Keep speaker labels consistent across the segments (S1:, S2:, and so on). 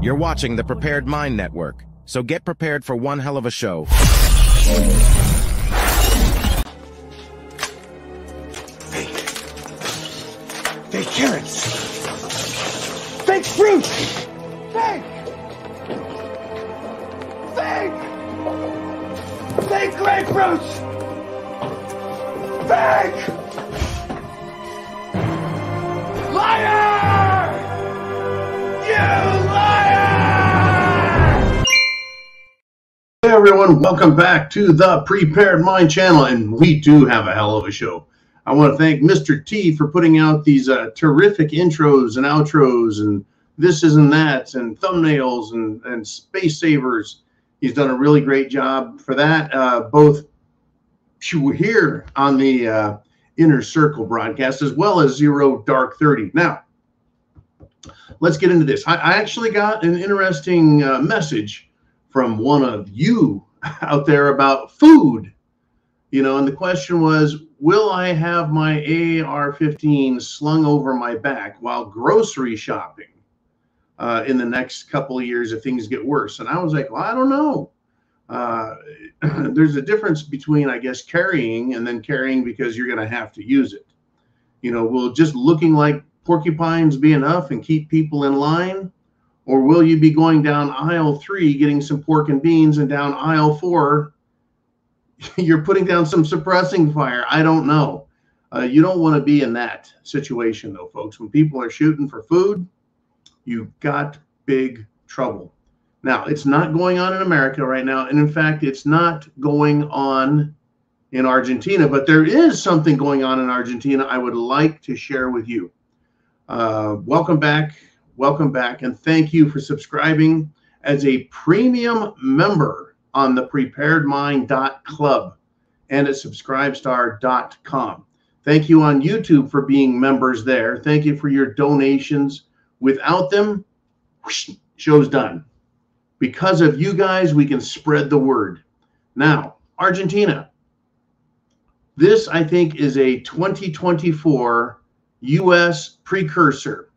S1: You're watching the Prepared Mind Network, so get prepared for one hell of a show.
S2: Fake carrots. Fake fruit. Fake. Fake. Fake grapefruits. Fake. Liar! You liar!
S3: Hey everyone, welcome back to the Prepared Mind channel, and we do have a hell of a show. I want to thank Mr. T for putting out these terrific intros and outros and this and that and thumbnails and space savers. He's done a really great job for that, both here on the Inner Circle broadcast as well as Zero Dark 30. Now, let's get into this. I actually got an interesting message from one of you out there about food. You know, and the question was, will I have my AR-15 slung over my back while grocery shopping in the next couple of years if things get worse? And I was like, well, I don't know. There's a difference between, I guess, carrying and then carrying because you're going to have to use it. You know, will just looking like porcupines be enough and keep people in line? Or will you be going down aisle 3 getting some pork and beans, and down aisle 4 you're putting down some suppressing fire? I don't know. You don't want to be in that situation, though, folks. When people are shooting for food, you've got big trouble. Now, it's not going on in America right now. And in fact, it's not going on in Argentina. But there is something going on in Argentina I would like to share with you. Welcome back. Welcome back. And thank you for subscribing as a premium member on the preparedmind.club and at subscribestar.com. Thank you on YouTube for being members there. Thank you for your donations. Without them, whoosh, show's done. Because of you guys, we can spread the word. Now, Argentina. This, I think, is a 2024 U.S. precursor.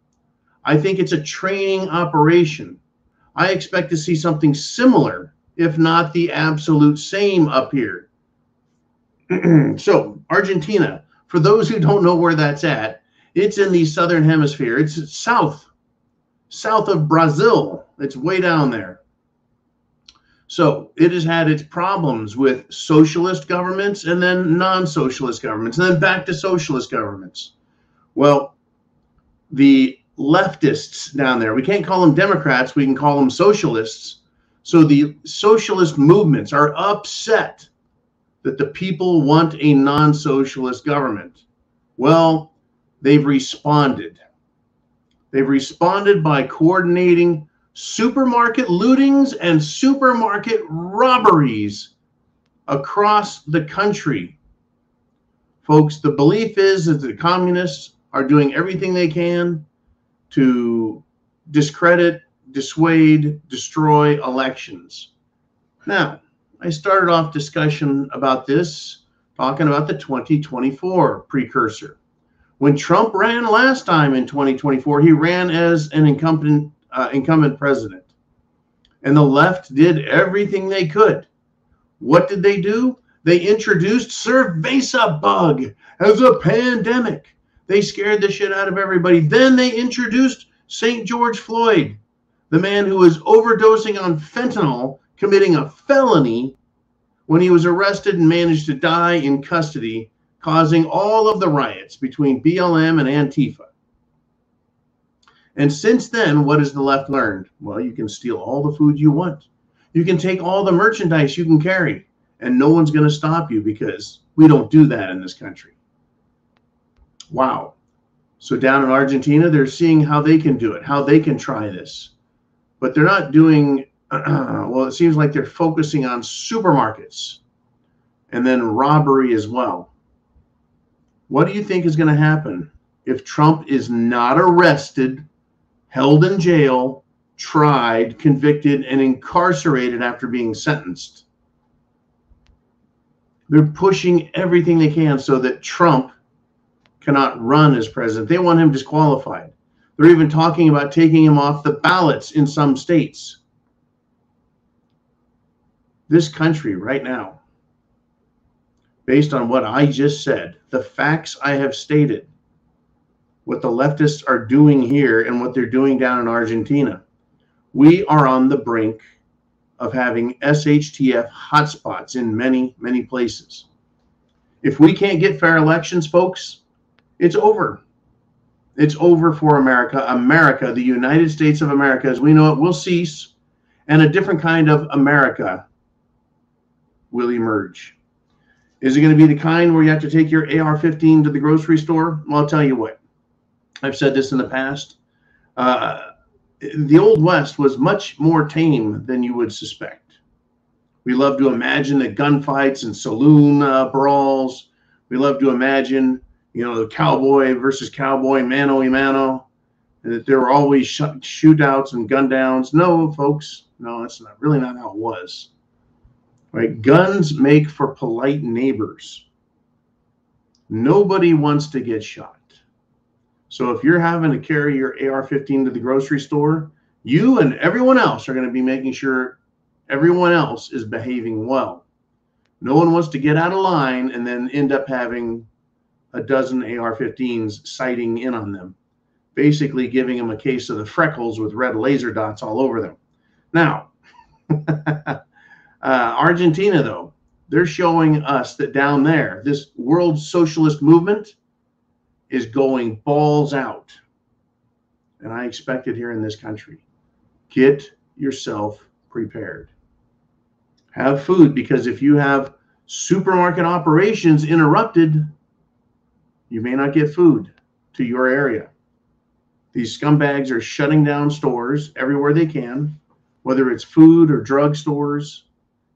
S3: I think it's a training operation. I expect to see something similar, if not the absolute same, up here. So, Argentina, for those who don't know where that's at, it's in the southern hemisphere. It's south of Brazil. It's way down there. So, it has had its problems with socialist governments and then non-socialist governments, and then back to socialist governments. Well, the leftists down there, we can't call them Democrats, we can call them socialists. So the socialist movements are upset that the people want a non-socialist government. Well, they've responded. They've responded by coordinating supermarket lootings and supermarket robberies across the country. Folks, the belief is that the communists are doing everything they can to discredit, dissuade, destroy elections. Now, I started off discussion about this talking about the 2024 precursor. When Trump ran last time in 2024, he ran as an incumbent president. And the left did everything they could. What did they do? They introduced cerveza bug as a pandemic. They scared the shit out of everybody. Then they introduced St. George Floyd, the man who was overdosing on fentanyl, committing a felony when he was arrested and managed to die in custody, causing all of the riots between BLM and Antifa. And since then, what has the left learned? Well, you can steal all the food you want. You can take all the merchandise you can carry, and no one's going to stop you because we don't do that in this country. Wow. So down in Argentina, they're seeing how they can do it, how they can try this. But they're not doing, well, it seems like they're focusing on supermarkets and then robbery as well. What do you think is going to happen if Trump is not arrested, held in jail, tried, convicted, and incarcerated after being sentenced? They're pushing everything they can so that Trump cannot run as president. They want him disqualified. They're even talking about taking him off the ballots in some states. This country right now, based on what I just said, the facts I have stated, what the leftists are doing here and what they're doing down in Argentina, we are on the brink of having SHTF hotspots in many, many places. If we can't get fair elections, folks, it's over. It's over for America. America, the United States of America, as we know it, will cease, and a different kind of America will emerge. Is it going to be the kind where you have to take your AR-15 to the grocery store? Well, I'll tell you what. I've said this in the past. The Old West was much more tame than you would suspect. We love to imagine the gunfights and saloon brawls. We love to imagine, the cowboy versus cowboy, mano a mano, and that there were always shootouts and gun downs. No, folks, no, that's really not how it was. Right? Guns make for polite neighbors. Nobody wants to get shot. So if you're having to carry your AR-15 to the grocery store, you and everyone else are going to be making sure everyone else is behaving well. No one wants to get out of line and then end up having a dozen AR-15s sighting in on them, basically giving them a case of the freckles with red laser dots all over them. Now, Argentina, though, they're showing us that down there, this world socialist movement is going balls out. And I expect it here in this country. Get yourself prepared. Have food, because if you have supermarket operations interrupted, you may not get food to your area. These scumbags are shutting down stores everywhere they can, whether it's food or drug stores,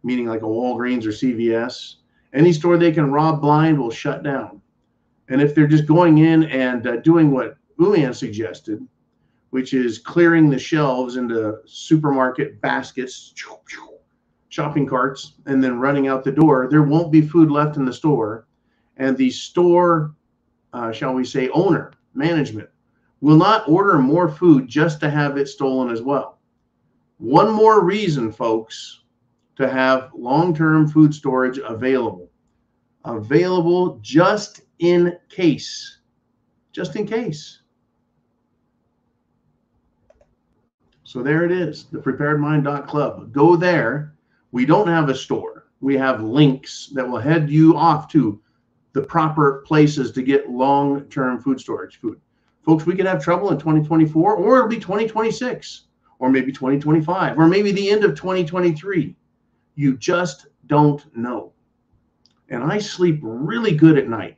S3: meaning like a Walgreens or CVS. Any store they can rob blind will shut down. And if they're just going in and doing what Uman suggested, which is clearing the shelves into supermarket baskets, shopping carts, and then running out the door, there won't be food left in the store. And the store, shall we say, owner, management, will not order more food just to have it stolen as well. One more reason, folks, to have long-term food storage available. Available just in case. Just in case. So there it is, thepreparedmind.club. Go there. We don't have a store. We have links that will head you off to the proper places to get long-term food storage food. Folks, we could have trouble in 2024, or it'll be 2026, or maybe 2025, or maybe the end of 2023. You just don't know. And I sleep really good at night,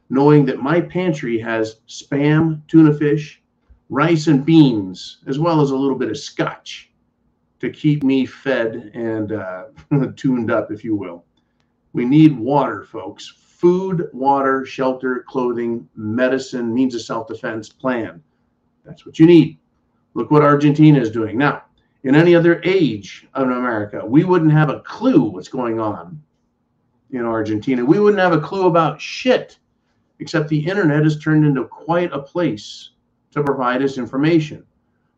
S3: knowing that my pantry has Spam, tuna fish, rice and beans, as well as a little bit of scotch to keep me fed and tuned up, if you will. We need water, folks. Food, water, shelter, clothing, medicine, means of self-defense, plan. That's what you need. Look what Argentina is doing. Now, in any other age of America, we wouldn't have a clue what's going on in Argentina. We wouldn't have a clue about shit, except the internet has turned into quite a place to provide us information.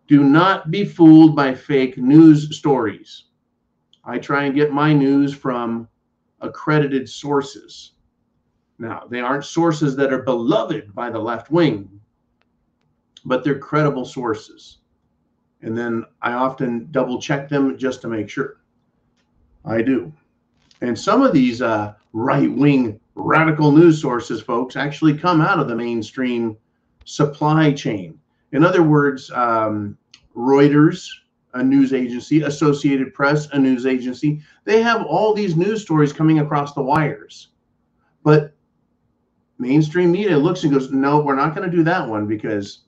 S3: Do not be fooled by fake news stories. I try and get my news from accredited sources. Now, they aren't sources that are beloved by the left wing, but they're credible sources. And then I often double check them just to make sure. I do. And some of these right-wing radical news sources, folks, actually come out of the mainstream supply chain. In other words, Reuters, a news agency, Associated Press, a news agency, they have all these news stories coming across the wires. But mainstream media looks and goes, no, we're not going to do that one, because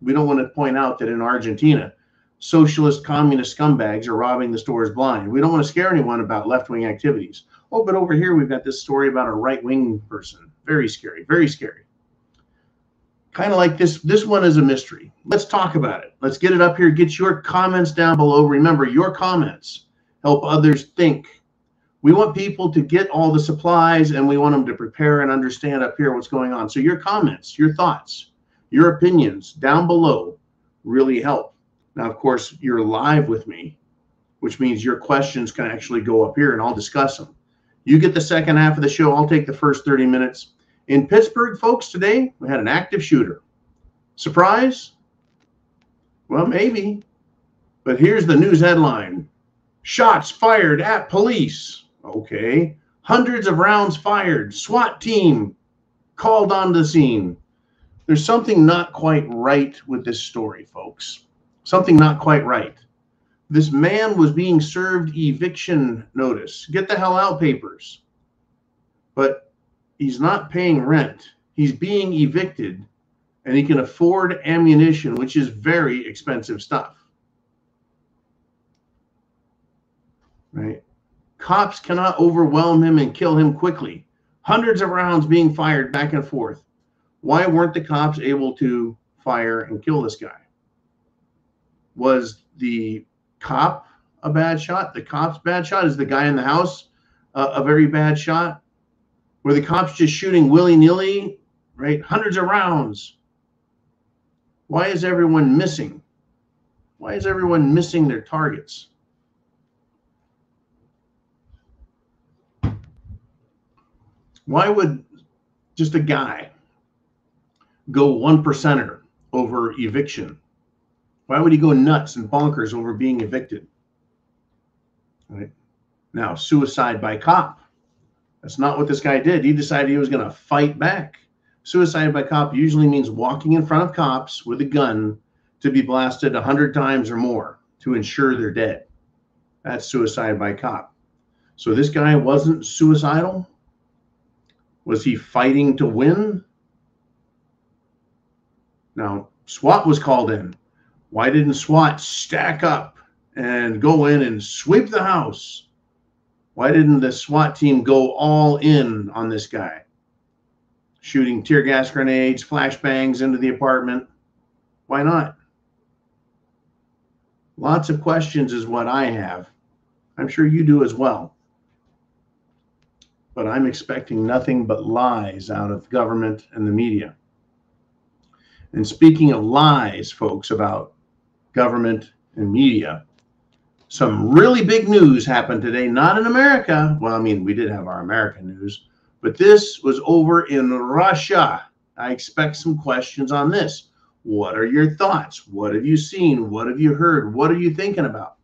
S3: we don't want to point out that in Argentina, socialist communist scumbags are robbing the stores blind. We don't want to scare anyone about left-wing activities. Oh, but over here we've got this story about a right-wing person. Very scary, very scary. Kind of like this one is a mystery. Let's talk about it. Let's get it up here. Get your comments down below. Remember, your comments help others think. We want people to get all the supplies, and we want them to prepare and understand up here what's going on. So your comments, your thoughts, Your opinions down below really help. Now, of course, you're live with me, which means your questions can actually go up here and I'll discuss them. You get the second half of the show. I'll take the first 30 minutes. In Pittsburgh, folks, today, we had an active shooter. Surprise? Well, maybe. But here's the news headline. Shots fired at police. Okay. Hundreds of rounds fired. SWAT team called onto the scene. There's something not quite right with this story, folks. Something not quite right. This man was being served eviction notice. Get the hell out papers. But he's not paying rent. He's being evicted, and he can afford ammunition, which is very expensive stuff. Right? Cops cannot overwhelm him and kill him quickly. Hundreds of rounds being fired back and forth. Why weren't the cops able to fire and kill this guy? Was the cop a bad shot? The cop's bad shot? Is the guy in the house a very bad shot? Were the cops just shooting willy-nilly? Right? Hundreds of rounds. Why is everyone missing? Why is everyone missing their targets? Why would just a guy go 1%er over eviction? Why would he go nuts and bonkers over being evicted? Right? Now, suicide by cop. That's not what this guy did. He decided he was going to fight back. Suicide by cop usually means walking in front of cops with a gun to be blasted 100 times or more to ensure they're dead. That's suicide by cop. So this guy wasn't suicidal? Was he fighting to win? Now, SWAT was called in. Why didn't SWAT stack up and go in and sweep the house? Why didn't the SWAT team go all in on this guy? Shooting tear gas grenades, flashbangs into the apartment. Why not? Lots of questions is what I have. I'm sure you do as well. But I'm expecting nothing but lies out of government and the media. And speaking of lies, folks, about government and media, some really big news happened today, not in America. Well, I mean, we did have our American news, but this was over in Russia. I expect some questions on this. What are your thoughts? What have you seen? What have you heard? What are you thinking about?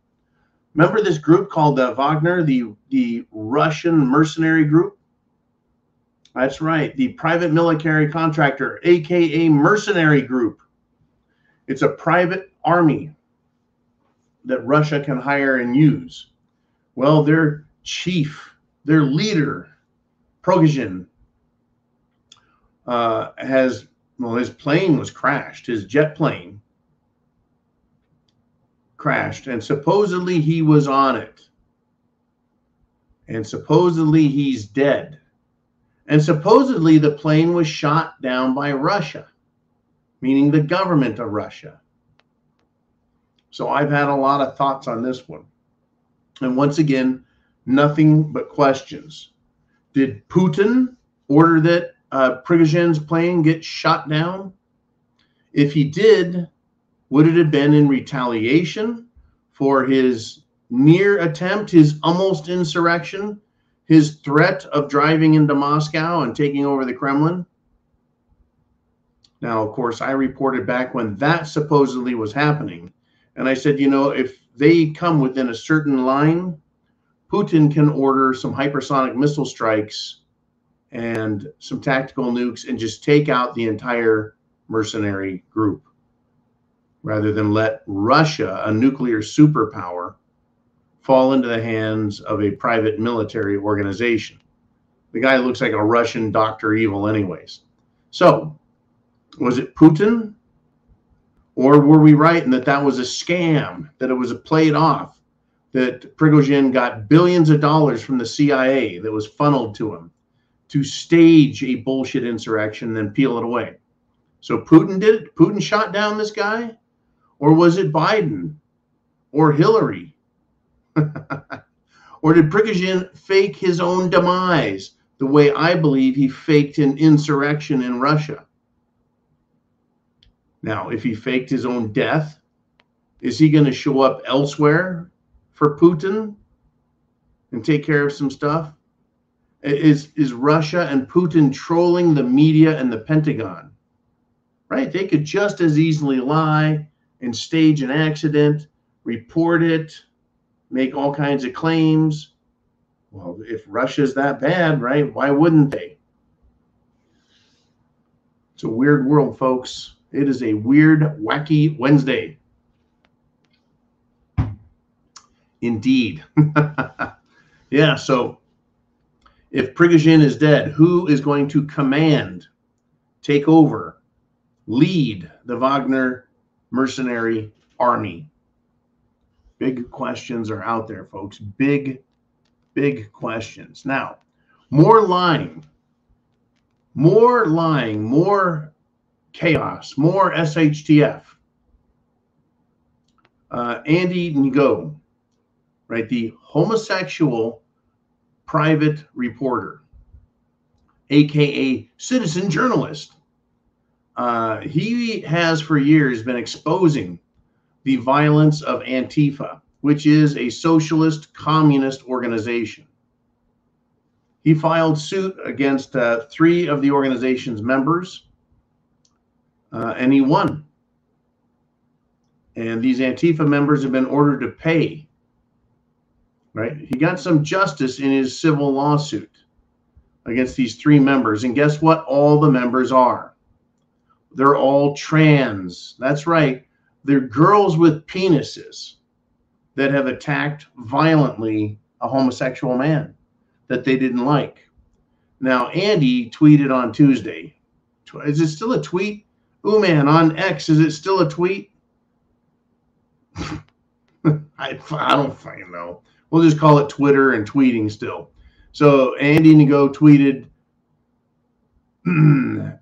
S3: Remember this group called Wagner, the Russian mercenary group? That's right, the private military contractor, aka mercenary group. It's a private army that Russia can hire and use. Well, their chief, their leader, Prigozhin, his plane was crashed, his jet plane crashed, and supposedly he was on it. And supposedly he's dead. And supposedly the plane was shot down by Russia, meaning the government of Russia. So I've had a lot of thoughts on this one. And once again, nothing but questions. Did Putin order that Prigozhin's plane get shot down? If he did, would it have been in retaliation for his near attempt, his almost insurrection, his threat of driving into Moscow and taking over the Kremlin? Now, of course, I reported back when that supposedly was happening. And I said, you know, if they come within a certain line, Putin can order some hypersonic missile strikes and some tactical nukes and just take out the entire mercenary group, rather than let Russia, a nuclear superpower, fall into the hands of a private military organization. The guy looks like a Russian Dr. Evil anyways. So, was it Putin? Or were we right in that that was a scam, that it was played off, that Prigozhin got billions of dollars from the CIA that was funneled to him to stage a bullshit insurrection and then peel it away? So Putin did it? Putin shot down this guy? Or was it Biden or Hillary? Or did Prigozhin fake his own demise the way I believe he faked an insurrection in Russia? Now, if he faked his own death, is he going to show up elsewhere for Putin and take care of some stuff? Is Russia and Putin trolling the media and the Pentagon? Right? They could just as easily lie and stage an accident, report it, make all kinds of claims. Well, if Russia's that bad, right, why wouldn't they? It's a weird world, folks. It is a weird, wacky Wednesday. Indeed. Yeah, so if Prigozhin is dead, who is going to command, take over, lead the Wagner mercenary army? Big questions are out there, folks. Big questions. Now, more lying, more chaos, more SHTF. Andy Ngo, right, the homosexual private reporter, aka citizen journalist. He has for years been exposing the violence of Antifa, which is a socialist communist organization. He filed suit against 3 of the organization's members, and he won. And these Antifa members have been ordered to pay. Right? He got some justice in his civil lawsuit against these 3 members. And guess what all the members are? They're all trans. That's right. They're girls with penises that have attacked violently a homosexual man that they didn't like. Now, Andy tweeted on Tuesday. Is it still a tweet? Ooh, man, on X, is it still a tweet? I don't fucking know. We'll just call it Twitter and tweeting still. So Andy Ngo tweeted,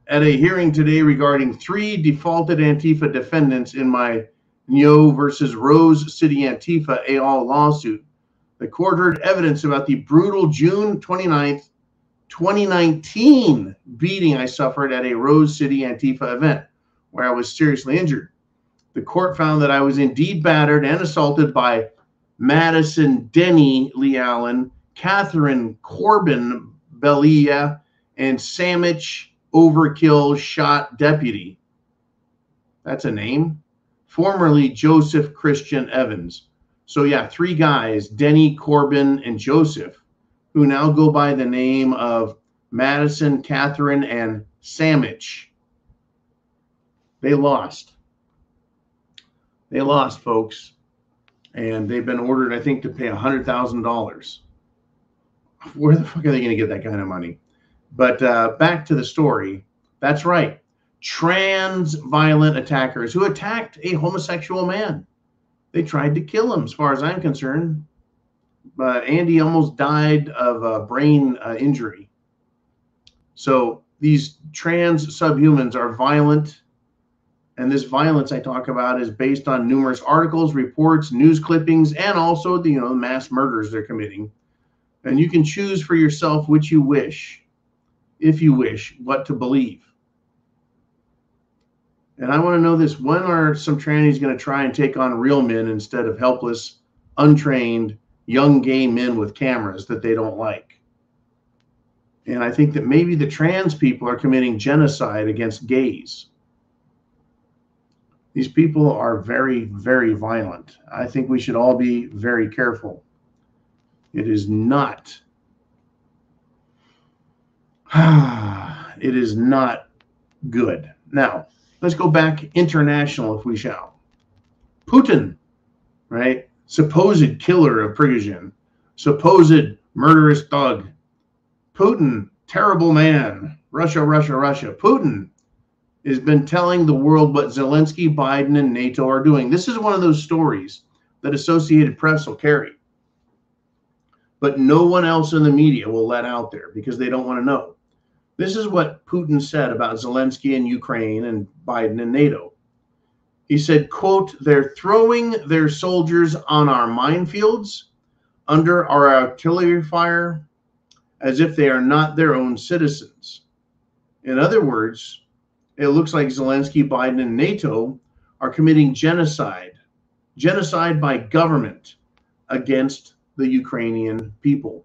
S3: at a hearing today regarding 3 defaulted Antifa defendants in my Ngo versus Rose City Antifa al. lawsuit, the court heard evidence about the brutal June 29th, 2019 beating I suffered at a Rose City Antifa event where I was seriously injured. The court found that I was indeed battered and assaulted by Madison Denny Lee Allen, Catherine Corbin Belia, and Samich Overkill Shot Deputy. That's a name. Formerly Joseph Christian Evans. So yeah, 3 guys, Denny, Corbin, and Joseph, who now go by the name of Madison, Catherine, and Samich. They lost. They lost, folks. And they've been ordered, I think, to pay $100,000. Where the fuck are they going to get that kind of money? But back to the story. That's right. Trans violent attackers who attacked a homosexual man. They tried to kill him, as far as I'm concerned. But Andy almost died of a brain injury. So these trans subhumans are violent. And this violence I talk about is based on numerous articles, reports, news clippings, and also the mass murders they're committing. And you can choose for yourself which you wish, if you wish, what to believe. And I want to know this: when are some trannies going to try and take on real men instead of helpless, untrained, young gay men with cameras that they don't like? And I think that maybe the trans people are committing genocide against gays. These people are very, very violent. I think we should all be very careful. It is not, it is not good. Now, let's go back international, if we shall. Putin, right? Supposed killer of Prigozhin, supposed murderous thug. Putin, terrible man. Russia, Russia, Russia. Putin has been telling the world what Zelensky, Biden, and NATO are doing. This is one of those stories that Associated Press will carry. But no one else in the media will let out there because they don't want to know. This is what Putin said about Zelensky and Ukraine and Biden and NATO. He said, quote, "They're throwing their soldiers on our minefields, under our artillery fire, as if they are not their own citizens." In other words, it looks like Zelensky, Biden, and NATO are committing genocide by government against the Ukrainian people,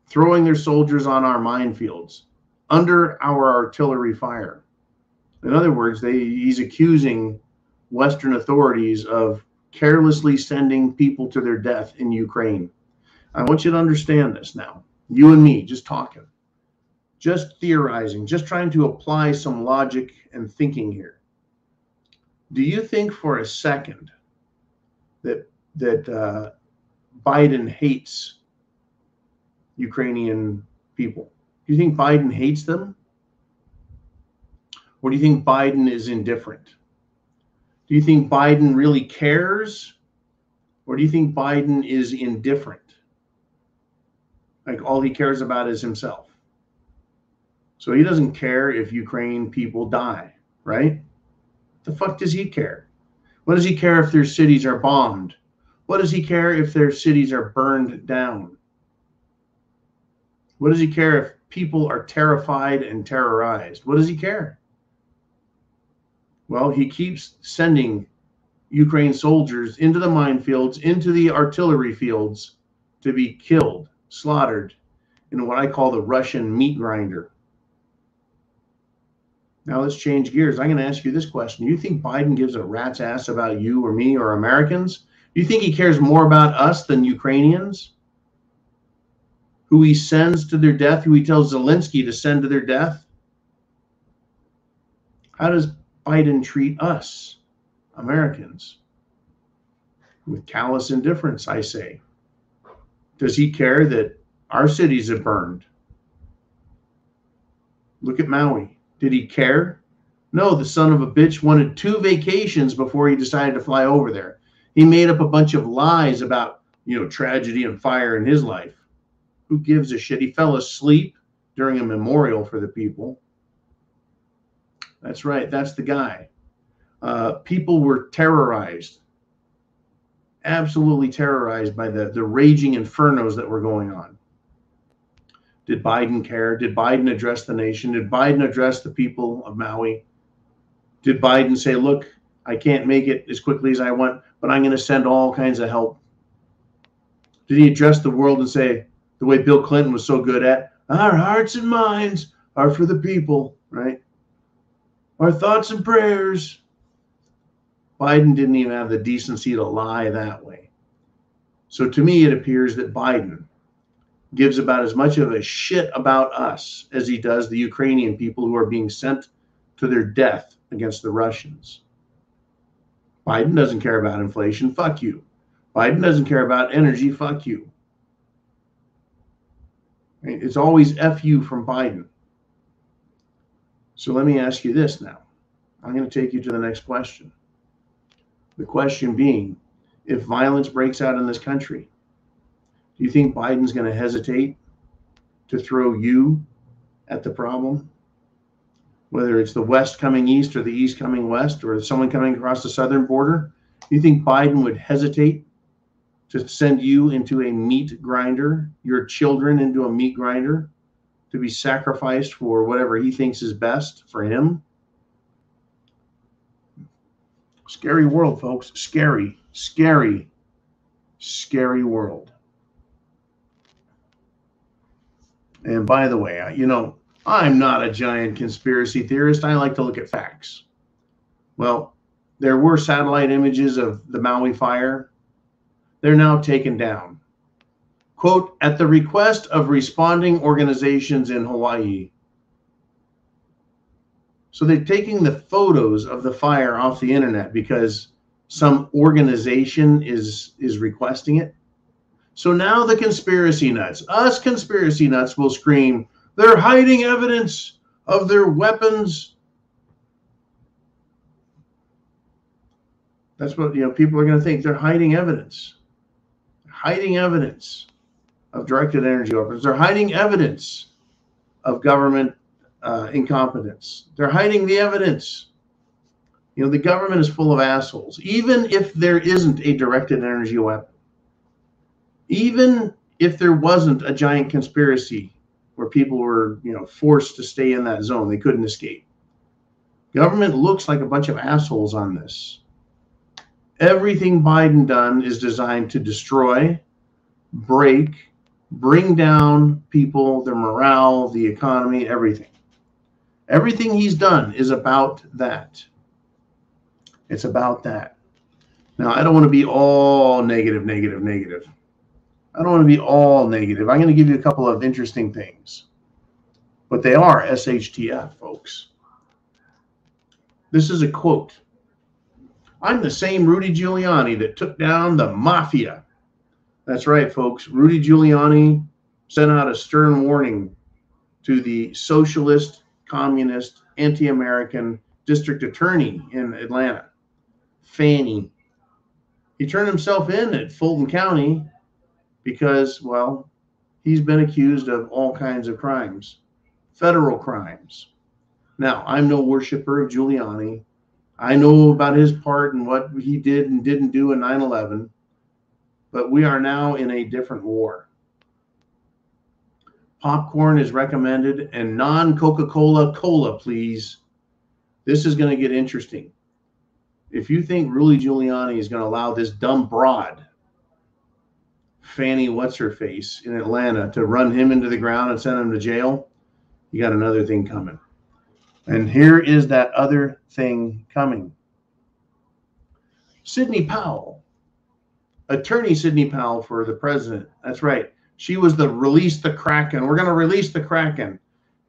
S3: throwing their soldiers on our minefields under our artillery fire. In other words, he's accusing Western authorities of carelessly sending people to their death in Ukraine. I want you to understand this now. You and me, just talking, just theorizing, just trying to apply some logic and thinking here. Do you think for a second that Biden hates Ukrainian people? Do you think Biden hates them? Or do you think Biden is indifferent? Do you think Biden really cares? Or do you think Biden is indifferent? Like all he cares about is himself. So he doesn't care if Ukraine people die, right? The fuck does he care? What does he care if their cities are bombed? What does he care if their cities are burned down? What does he care if people are terrified and terrorized? What does he care? Well, he keeps sending Ukraine soldiers into the minefields, into the artillery fields to be killed, slaughtered in what I call the Russian meat grinder. Now let's change gears. I'm going to ask you this question. Do you think Biden gives a rat's ass about you or me or Americans? Do you think he cares more about us than Ukrainians? Who he sends to their death, who he tells Zelensky to send to their death? How does Biden treat us, Americans? With callous indifference, I say. Does he care that our cities have burned? Look at Maui. Did he care? No, the son of a bitch wanted 2 vacations before he decided to fly over there. He made up a bunch of lies about, tragedy and fire in his life. Who gives a shit? He fell asleep during a memorial for the people. That's right. That's the guy. People were terrorized, absolutely terrorized by the raging infernos that were going on. Did Biden care? Did Biden address the nation? Did Biden address the people of Maui? Did Biden say, look, I can't make it as quickly as I want, but I'm going to send all kinds of help? Did he address the world and say, the way Bill Clinton was so good at, our hearts and minds are for the people, right? Our thoughts and prayers. Biden didn't even have the decency to lie that way. So to me, it appears that Biden gives about as much of a shit about us as he does the Ukrainian people who are being sent to their death against the Russians. Biden doesn't care about inflation. Fuck you. Biden doesn't care about energy. Fuck you. It's always F you from Biden. So let me ask you this now. I'm going to take you to the next question. The question being, if violence breaks out in this country, do you think Biden's going to hesitate to throw you at the problem? Whether it's the West coming east or the East coming west or someone coming across the southern border, do you think Biden would hesitate to send you into a meat grinder, your children into a meat grinder, to be sacrificed for whatever he thinks is best for him? Scary world, folks. Scary, scary, scary world. And by the way, I'm not a giant conspiracy theorist. I like to look at facts. Well, there were satellite images of the Maui fire. They're now taken down. Quote, at the request of responding organizations in Hawaii. So they're taking the photos of the fire off the internet because some organization is requesting it. So now the conspiracy nuts, us conspiracy nuts, will scream, they're hiding evidence of their weapons. That's what people are going to think. They're hiding evidence. Hiding evidence of directed energy weapons. They're hiding evidence of government incompetence. They're hiding the evidence. The government is full of assholes. Even if there isn't a directed energy weapon, even if there wasn't a giant conspiracy where people were, forced to stay in that zone, they couldn't escape. Government looks like a bunch of assholes on this. Everything Biden done is designed to destroy, break, bring down people, their morale, the economy, everything. Everything he's done is about that. It's about that. Now, I don't want to be all negative. I don't want to be all negative. I'm going to give you a couple of interesting things. But they are SHTF, folks. This is a quote. I'm the same Rudy Giuliani that took down the mafia. That's right, folks. Rudy Giuliani sent out a stern warning to the socialist, communist, anti-American district attorney in Atlanta, Fannie. He turned himself in at Fulton County because, well, he's been accused of all kinds of crimes, federal crimes. Now, I'm no worshiper of Giuliani. I know about his part and what he did and didn't do in 9/11, but we are now in a different war. Popcorn is recommended and non-Coca-Cola cola, please. This is going to get interesting. If you think Rudy Giuliani is going to allow this dumb broad, Fannie What's-Her-Face in Atlanta, to run him into the ground and send him to jail, you got another thing coming. And here is that other thing coming. Sidney Powell, attorney Sidney Powell for the president. That's right. She was the release the Kraken. We're going to release the Kraken.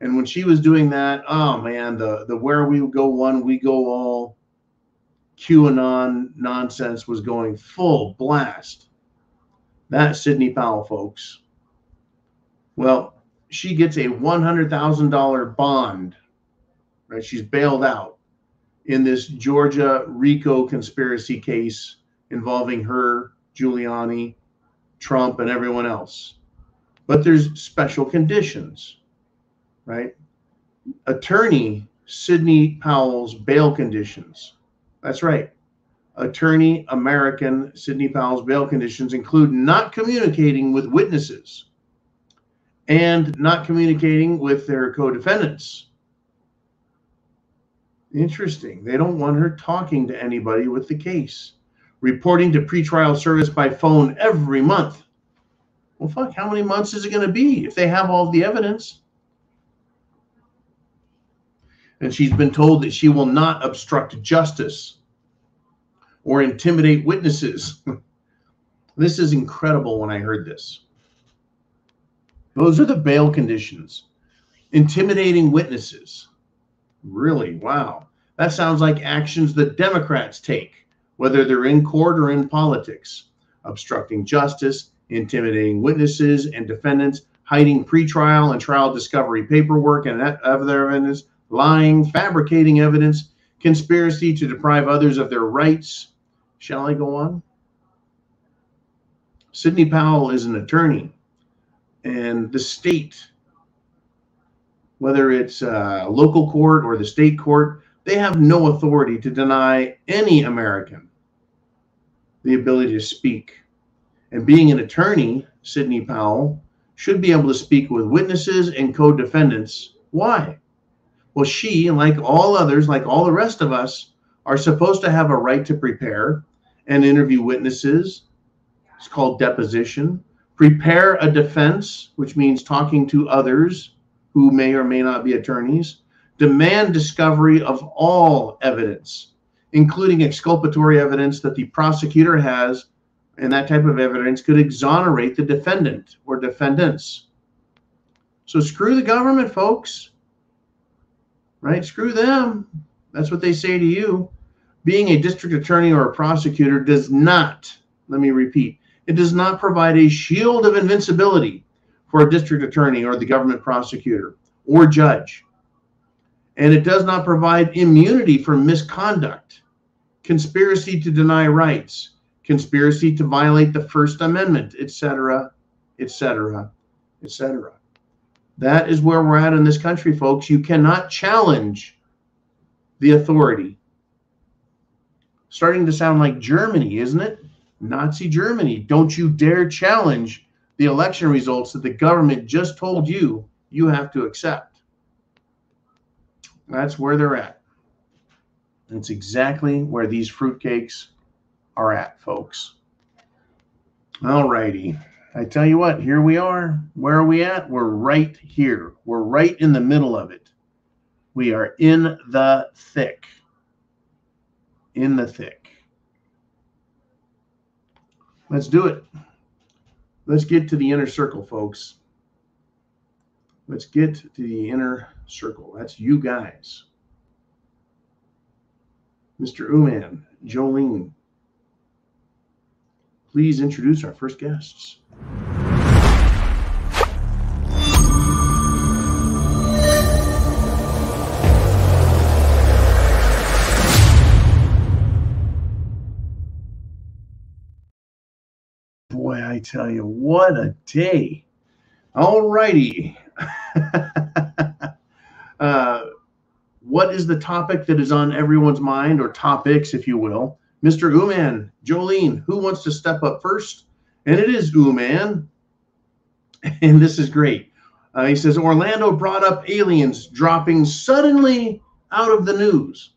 S3: And when she was doing that, oh man, the where we go one, we go all QAnon nonsense was going full blast. That's Sidney Powell, folks. Well, she gets a $100,000 bond. Right, she's bailed out in this Georgia RICO conspiracy case involving her, Giuliani, Trump, and everyone else. But there's special conditions, right? Attorney Sidney Powell's bail conditions. That's right. Attorney American Sidney Powell's bail conditions include not communicating with witnesses and not communicating with their co-defendants. Interesting. They don't want her talking to anybody with the case. Reporting to pretrial service by phone every month. Well, fuck, how many months is it going to be if they have all the evidence? And she's been told that she will not obstruct justice or intimidate witnesses. This is incredible when I heard this. Those are the bail conditions. Intimidating witnesses. Really? Wow. That sounds like actions that Democrats take, whether they're in court or in politics. Obstructing justice, intimidating witnesses and defendants, hiding pretrial and trial discovery paperwork and other evidence, lying, fabricating evidence, conspiracy to deprive others of their rights. Shall I go on? Sidney Powell is an attorney, and the state, whether it's a local court or the state court, they have no authority to deny any American the ability to speak. And being an attorney, Sidney Powell should be able to speak with witnesses and co-defendants. Why? Well, she, like all others, like all the rest of us, are supposed to have a right to prepare and interview witnesses. It's called deposition. Prepare a defense, which means talking to others who may or may not be attorneys. Demand discovery of all evidence, including exculpatory evidence that the prosecutor has, and that type of evidence could exonerate the defendant or defendants. So screw the government, folks. Right? Screw them. That's what they say to you. Being a district attorney or a prosecutor does not, let me repeat, it does not provide a shield of invincibility for a district attorney or the government prosecutor or judge. And it does not provide immunity for misconduct, conspiracy to deny rights, conspiracy to violate the First Amendment, etc., etc., etc. That is where we're at in this country, folks. You cannot challenge the authority. Starting to sound like Germany, isn't it? Nazi Germany. Don't you dare challenge the election results that the government just told you you have to accept. That's where they're at. It's exactly where these fruitcakes are at, folks. All righty. I tell you what, here we are. Where are we at? We're right here. We're right in the middle of it. We are in the thick. In the thick. Let's do it. Let's get to the inner circle, folks. Let's get to the inner circle. That's you guys. Mr. Uman, Jolene, please introduce our first guests. Boy, I tell you, what a day. All righty. What is the topic that is on everyone's mind, or topics, if you will? Mr. Uman, Jolene, who wants to step up first? And it is Uman. And this is great. He says, Orlando brought up aliens dropping suddenly out of the news.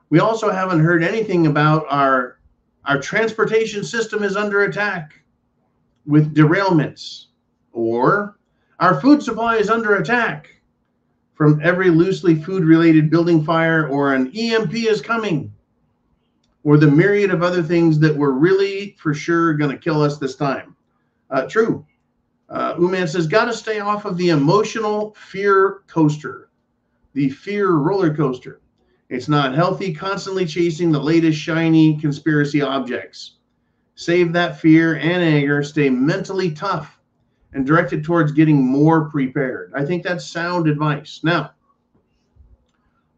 S3: We also haven't heard anything about our transportation system is under attack with derailments, or our food supply is under attack from every loosely food-related building fire, or an EMP is coming, or the myriad of other things that were really for sure going to kill us this time. True. Uman says, got to stay off of the emotional fear coaster, the fear roller coaster. It's not healthy constantly chasing the latest shiny conspiracy objects. Save that fear and anger, stay mentally tough, and directed towards getting more prepared. I think that's sound advice. Now,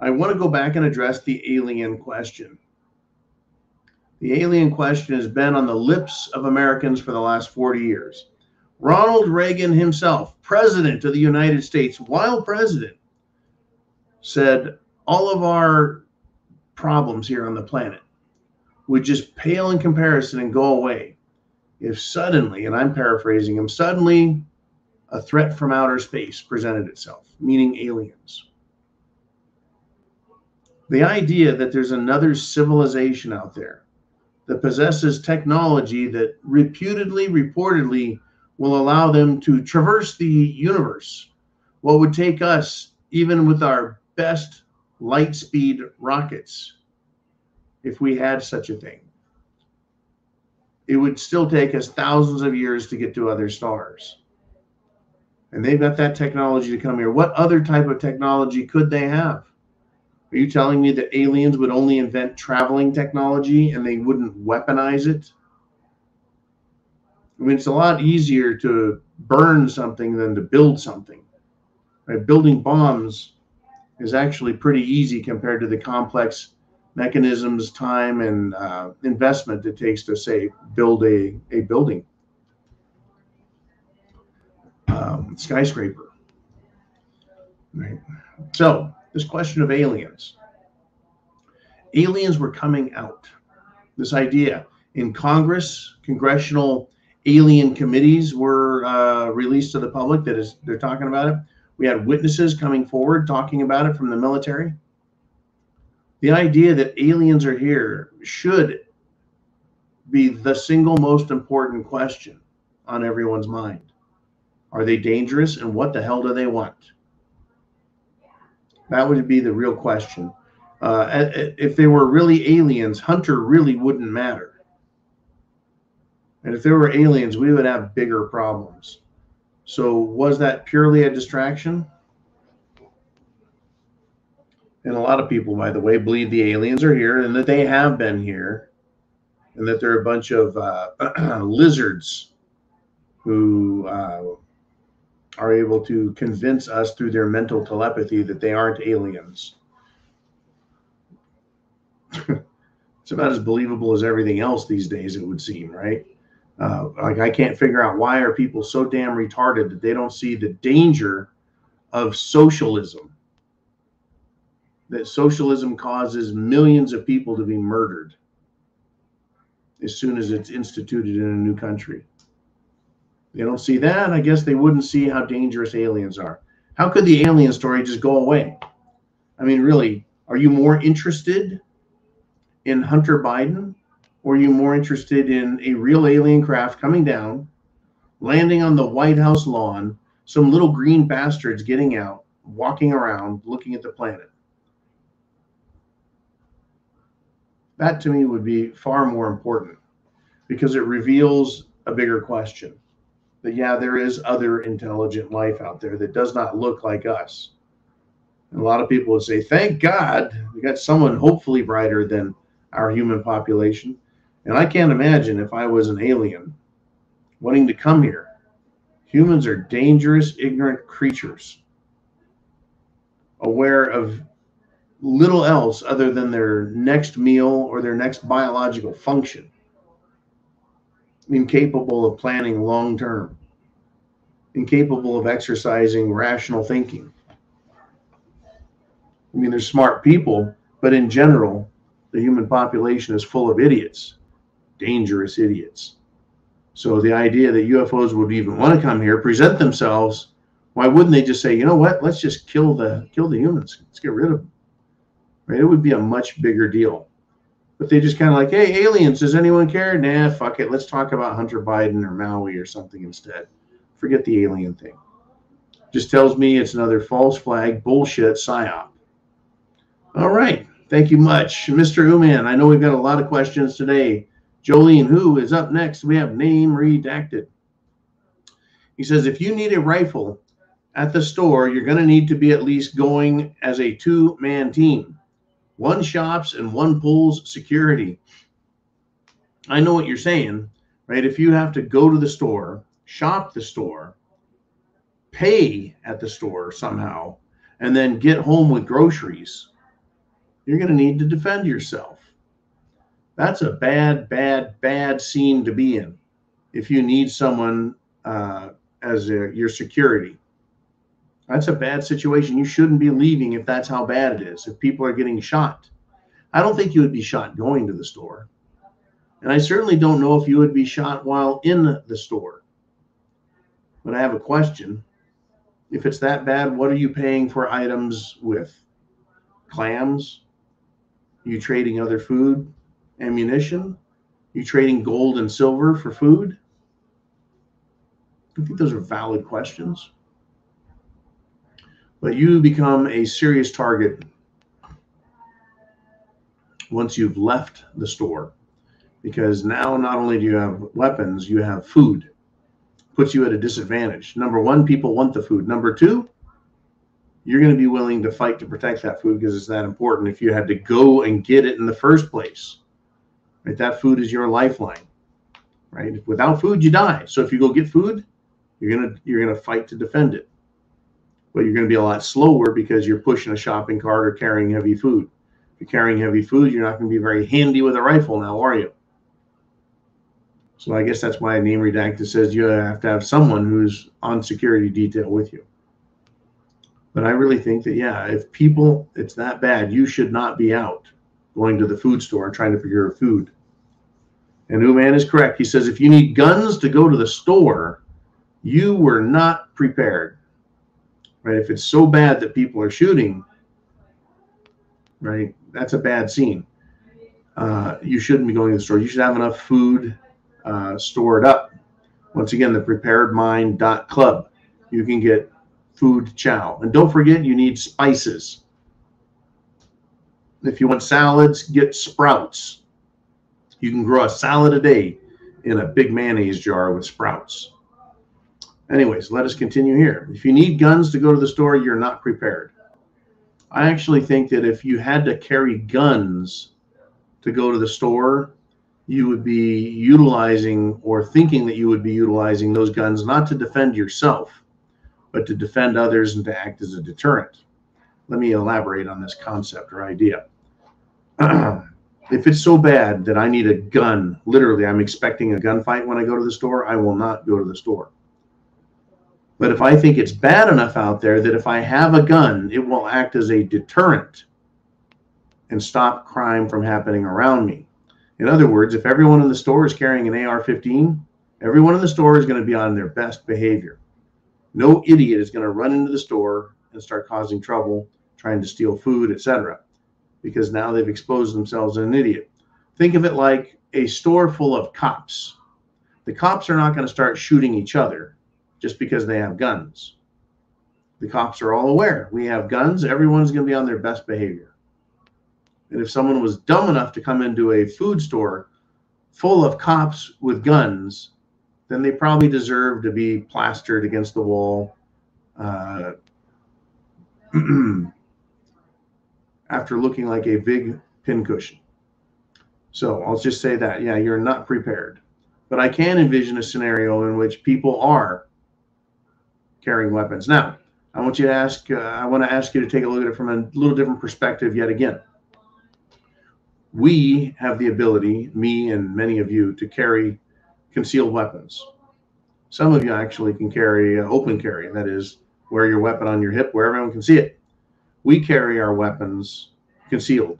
S3: I want to go back and address the alien question. The alien question has been on the lips of Americans for the last 40 years. Ronald Reagan himself, president of the United States, while president, said all of our problems here on the planet would just pale in comparison and go away if suddenly, and I'm paraphrasing him, suddenly a threat from outer space presented itself, meaning aliens. The idea that there's another civilization out there that possesses technology that reportedly will allow them to traverse the universe, what would take us, even with our best light speed rockets, if we had such a thing. It would still take us thousands of years to get to other stars. And they've got that technology to come here. What other type of technology could they have? Are you telling me that aliens would only invent traveling technology and they wouldn't weaponize it? I mean, it's a lot easier to burn something than to build something. Right? Building bombs is actually pretty easy compared to the complex mechanisms, time, and investment it takes to, say, build a building, skyscraper. Right. So this question of aliens were coming out. This idea in Congress, congressional alien committees were released to the public. They're talking about it. We had witnesses coming forward talking about it from the military. The idea that aliens are here should be the single most important question on everyone's mind. Are they dangerous, and what the hell do they want? That would be the real question. If they were really aliens, Hunter really wouldn't matter. And if there were aliens, we would have bigger problems. So was that purely a distraction? And a lot of people, by the way, believe the aliens are here and that they have been here, and that they're a bunch of lizards who are able to convince us through their mental telepathy that they aren't aliens. It's about as believable as everything else these days, it would seem, right? Like, I can't figure out, why are people so damn retarded that they don't see the danger of socialism? That socialism causes millions of people to be murdered as soon as it's instituted in a new country. They don't see that. I guess they wouldn't see how dangerous aliens are. How could the alien story just go away? I mean, really, are you more interested in Hunter Biden, or are you more interested in a real alien craft coming down, landing on the White House lawn, some little green bastards getting out, walking around, looking at the planet? That to me would be far more important, because it reveals a bigger question. That, yeah, there is other intelligent life out there that does not look like us. And a lot of people would say, thank God we got someone hopefully brighter than our human population. And I can't imagine if I was an alien wanting to come here. Humans are dangerous, ignorant creatures, aware of little else other than their next meal or their next biological function, incapable of planning long term, incapable of exercising rational thinking. I mean, there's smart people, but in general, the human population is full of idiots, dangerous idiots. So the idea that UFOs would even want to come here, present themselves, why wouldn't they just say, you know what, let's just kill the humans, let's get rid of them, right? It would be a much bigger deal. But they just kind of like, hey, aliens, does anyone care? Nah, fuck it, let's talk about Hunter Biden or Maui or something instead. Forget the alien thing. Just tells me it's another false flag, bullshit psyop. All right, thank you much. Mr. Uman, I know we've got a lot of questions today. Jolene, who is up next? We have name redacted. He says, if you need a rifle at the store, you're going to need to be at least going as a two-man team. One shops and one pulls security. I know what you're saying, right? If you have to go to the store, shop the store, pay at the store somehow, and then get home with groceries, you're going to need to defend yourself. That's a bad, bad, bad scene to be in if you need someone as your security. That's a bad situation. You shouldn't be leaving if that's how bad it is, if people are getting shot. I don't think you would be shot going to the store. And I certainly don't know if you would be shot while in the store. But I have a question. If it's that bad, what are you paying for items with? Clams? Are you trading other food? Ammunition? Are you trading gold and silver for food? I think those are valid questions. But you become a serious target once you've left the store, because now not only do you have weapons, you have food. Puts you at a disadvantage. Number one, people want the food. Number two, you're going to be willing to fight to protect that food because it's that important. If you had to go and get it in the first place, right? That food is your lifeline, right? Without food, you die. So if you go get food, you're gonna fight to defend it. But you're going to be a lot slower because you're pushing a shopping cart or carrying heavy food. If you're carrying heavy food, you're not going to be very handy with a rifle now, are you? So I guess that's why name redacted says you have to have someone who's on security detail with you. But I really think that, yeah, if people, it's that bad, you should not be out going to the food store and trying to procure food. And Uman is correct. He says, if you need guns to go to the store, you were not prepared. Right? If it's so bad that people are shooting, right, that's a bad scene. You shouldn't be going to the store. You should have enough food stored up. Once again, thepreparedmind.club. You can get food chow. And don't forget, you need spices. If you want salads, get Sprouts. You can grow a salad a day in a big mayonnaise jar with Sprouts. Anyways, let us continue here. If you need guns to go to the store, you're not prepared. I actually think that if you had to carry guns to go to the store, you would be utilizing or thinking that you would be utilizing those guns not to defend yourself, but to defend others and to act as a deterrent. Let me elaborate on this concept or idea. If it's so bad that I need a gun, literally I'm expecting a gunfight when I go to the store, I will not go to the store. But if I think it's bad enough out there that if I have a gun, it will act as a deterrent and stop crime from happening around me. In other words, if everyone in the store is carrying an AR-15, everyone in the store is going to be on their best behavior. No idiot is going to run into the store and start causing trouble, trying to steal food, etc., because now they've exposed themselves as an idiot. Think of it like a store full of cops. The cops are not going to start shooting each other just because they have guns. The cops are all aware we have guns. Everyone's going to be on their best behavior. And if someone was dumb enough to come into a food store full of cops with guns, then they probably deserve to be plastered against the wall after looking like a big pincushion. So I'll just say that, yeah, you're not prepared. But I can envision a scenario in which people are carrying weapons. Now, I want to ask you to take a look at it from a little different perspective yet again. We have the ability, me and many of you, to carry concealed weapons. Some of you actually can carry open carry, that is, wear your weapon on your hip where everyone can see it. We carry our weapons concealed.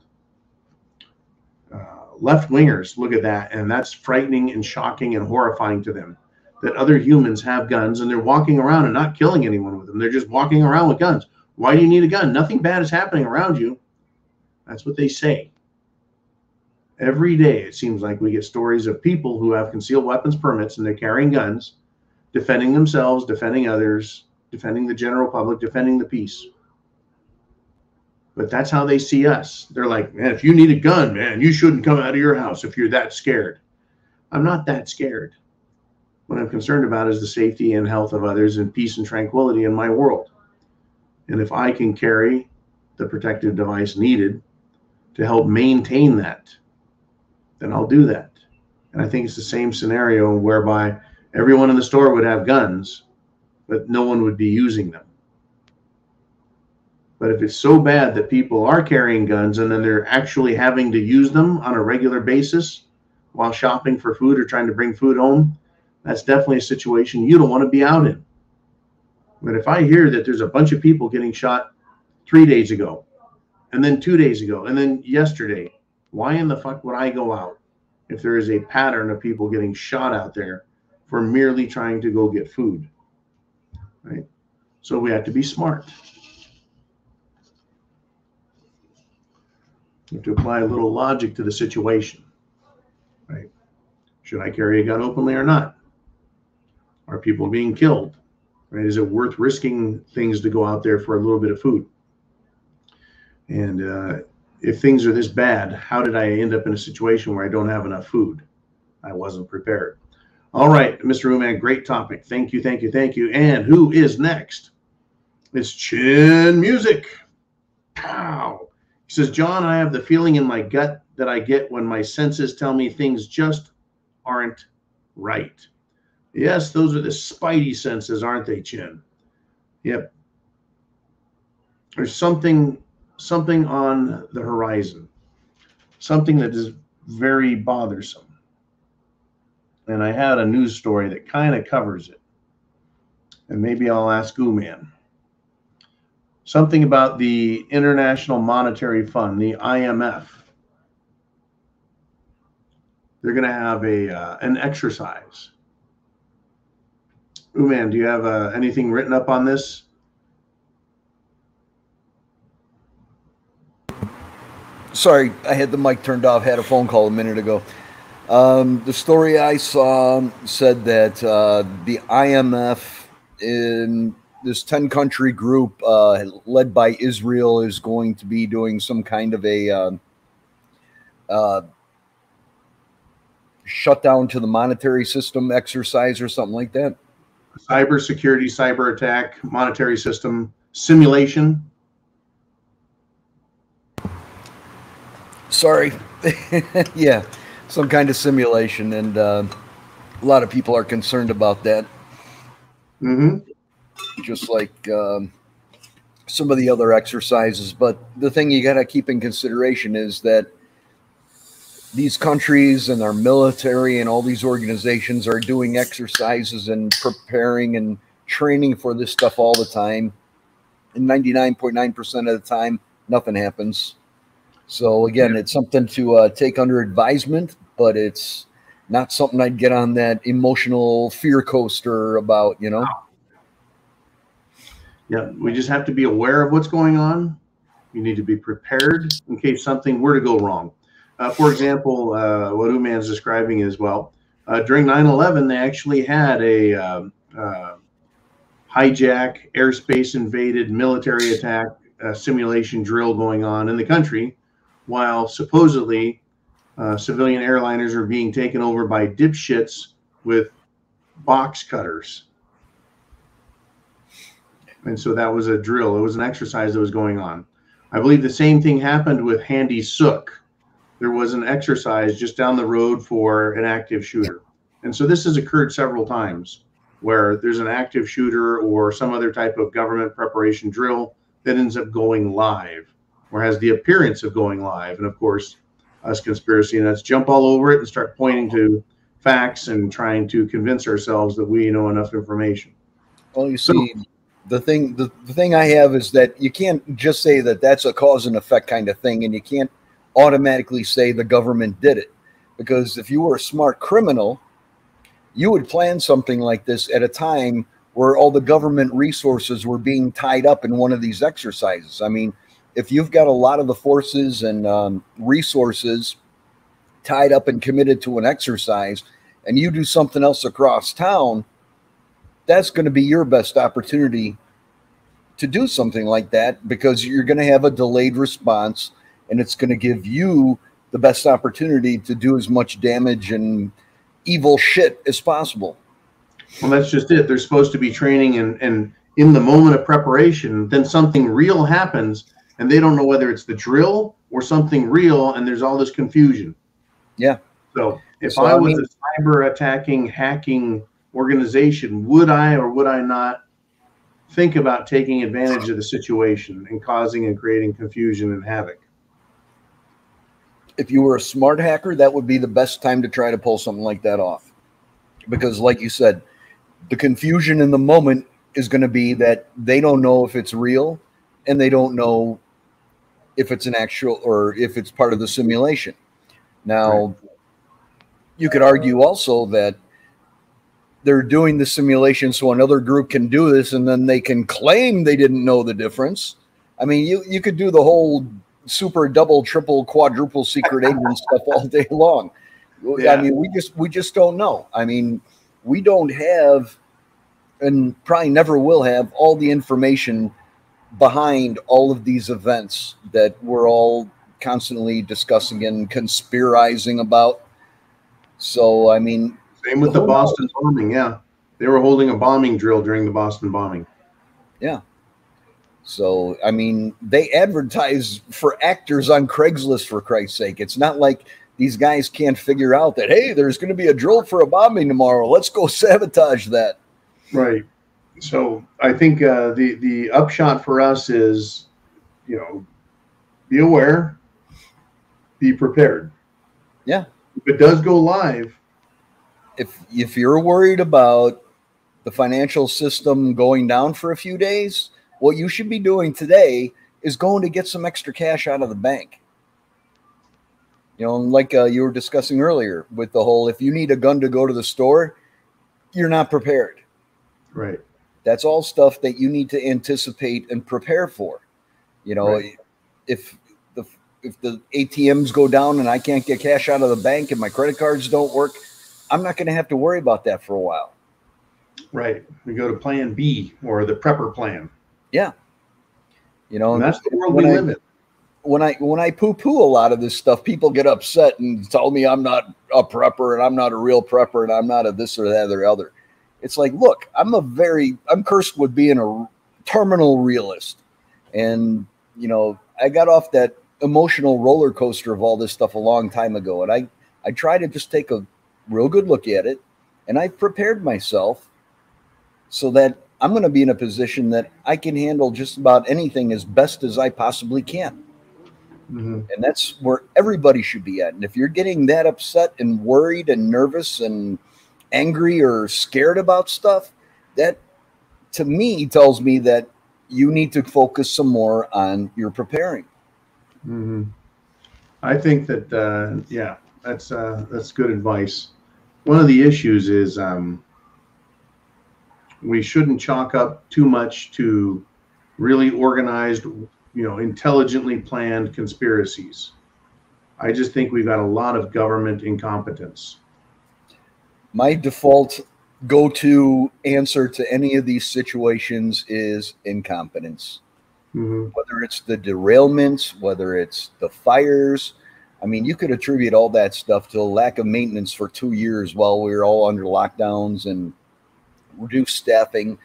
S3: Left-wingers look at that, and that's frightening and shocking and horrifying to them, that other humans have guns and they're walking around and not killing anyone with them. They're just walking around with guns. Why do you need a gun? Nothing bad is happening around you. That's what they say. Every day, it seems like we get stories of people who have concealed weapons permits and they're carrying guns, defending themselves, defending others, defending the general public, defending the peace. But that's how they see us. They're like, man, if you need a gun, man, you shouldn't come out of your house if you're that scared. I'm not that scared. What I'm concerned about is the safety and health of others and peace and tranquility in my world. And if I can carry the protective device needed to help maintain that, then I'll do that. And I think it's the same scenario whereby everyone in the store would have guns, but no one would be using them. But if it's so bad that people are carrying guns and then they're actually having to use them on a regular basis while shopping for food or trying to bring food home, that's definitely a situation you don't want to be out in. But if I hear that there's a bunch of people getting shot 3 days ago, and then 2 days ago, and then yesterday, why in the fuck would I go out if there is a pattern of people getting shot out there for merely trying to go get food, right? So we have to be smart. You have to apply a little logic to the situation, right? Should I carry a gun openly or not? Are people being killed, right? Is it worth risking things to go out there for a little bit of food? And if things are this bad, how did I end up in a situation where I don't have enough food? I wasn't prepared. All right, Mr. Uman, great topic. Thank you, thank you, thank you. And who is next? It's Chin Music. Pow. He says, John, I have the feeling in my gut that I get when my senses tell me things just aren't right. Yes, those are the spidey senses, aren't they, Chin? Yep. There's something on the horizon, something that is very bothersome. And I had a news story that kind of covers it. And maybe I'll ask Uman. Something about the International Monetary Fund, the IMF. They're going to have an exercise. Uman, do you have anything written up on this?
S4: Sorry, I had the mic turned off. Had a phone call a minute ago. The story I saw said that the IMF in this 10-country group led by Israel is going to be doing some kind of a shutdown to the monetary system exercise or something like that.
S3: Cyber security, cyber attack, monetary system simulation.
S4: Sorry. Yeah, some kind of simulation. And a lot of people are concerned about that.
S3: Mm-hmm.
S4: Just like some of the other exercises. But the thing you got to keep in consideration is that these countries and our military and all these organizations are doing exercises and preparing and training for this stuff all the time. And 99.9% of the time, nothing happens. So again, it's something to take under advisement, but it's not something I'd get on that emotional fear coaster about, you know.
S3: Yeah, we just have to be aware of what's going on. You need to be prepared in case something were to go wrong. For example, what Uman's describing is, well, during 9/11, they actually had a hijack, airspace invaded, military attack simulation drill going on in the country, while supposedly civilian airliners are being taken over by dipshits with box cutters. And so that was a drill. It was an exercise that was going on. I believe the same thing happened with Handy Sook. There was an exercise just down the road for an active shooter. And so this has occurred several times where there's an active shooter or some other type of government preparation drill that ends up going live or has the appearance of going live. And of course, us conspiracy nuts jump all over it and start pointing to facts and trying to convince ourselves that we know enough information.
S4: Well, you see, the thing I have is that you can't just say that that's a cause and effect kind of thing, and you can't automatically say the government did it, because if you were a smart criminal, you would plan something like this at a time where all the government resources were being tied up in one of these exercises. I mean, if you've got a lot of the forces and resources tied up and committed to an exercise, and you do something else across town, that's going to be your best opportunity to do something like that, because you're going to have a delayed response, and it's going to give you the best opportunity to do as much damage and evil shit as possible.
S3: Well, that's just it. They're supposed to be training, and in the moment of preparation, then something real happens, and they don't know whether it's the drill or something real, and there's all this confusion.
S4: Yeah.
S3: So if I was a cyber attacking, hacking organization, would I or would I not think about taking advantage of the situation and causing and creating confusion and havoc?
S4: If you were a smart hacker, that would be the best time to try to pull something like that off. Because like you said, the confusion in the moment is going to be that they don't know if it's real, and they don't know if it's an actual or if it's part of the simulation. Now, right. You could argue also that they're doing the simulation so another group can do this, and then they can claim they didn't know the difference. I mean, you could do the whole super double, triple, quadruple secret agent stuff all day long. Yeah. I mean, we just don't know. I mean, we don't have, and probably never will have, all the information behind all of these events that we're all constantly discussing and conspirizing about. So, I mean,
S3: same with the Boston bombing. Yeah, they were holding a bombing drill during the Boston bombing.
S4: Yeah. So, I mean, they advertise for actors on Craigslist, for Christ's sake. It's not like these guys can't figure out that, hey, there's going to be a drill for a bombing tomorrow. Let's go sabotage that.
S3: Right. So I think the upshot for us is, be aware, be prepared.
S4: Yeah.
S3: If it does go live.
S4: If you're worried about the financial system going down for a few days, what you should be doing today is going to get some extra cash out of the bank. Like you were discussing earlier with the whole, if you need a gun to go to the store, you're not prepared.
S3: Right.
S4: That's all stuff that you need to anticipate and prepare for. Right. If the ATMs go down and I can't get cash out of the bank and my credit cards don't work, I'm not going to have to worry about that for a while.
S3: Right. We go to plan B, or the prepper plan.
S4: Yeah.
S3: And that's the world we live in.
S4: When I poo-poo a lot of this stuff, people get upset and tell me I'm not a prepper and I'm not a real prepper and I'm not a this or that or the other. It's like, look, I'm cursed with being a terminal realist. And, I got off that emotional roller coaster of all this stuff a long time ago. And I try to just take a real good look at it. And I've prepared myself so that I'm going to be in a position that I can handle just about anything as best as I possibly can. Mm-hmm. And that's where everybody should be at. And if you're getting that upset and worried and nervous and angry or scared about stuff, that to me tells me that you need to focus some more on your preparing.
S3: Mm-hmm. I think that, that's good advice. One of the issues is we shouldn't chalk up too much to really organized, intelligently planned conspiracies. I just think we've got a lot of government incompetence.
S4: My default go-to answer to any of these situations is incompetence. Whether it's the derailments, whether it's the fires. I mean, you could attribute all that stuff to a lack of maintenance for 2 years while we were all under lockdowns and reduced staffing.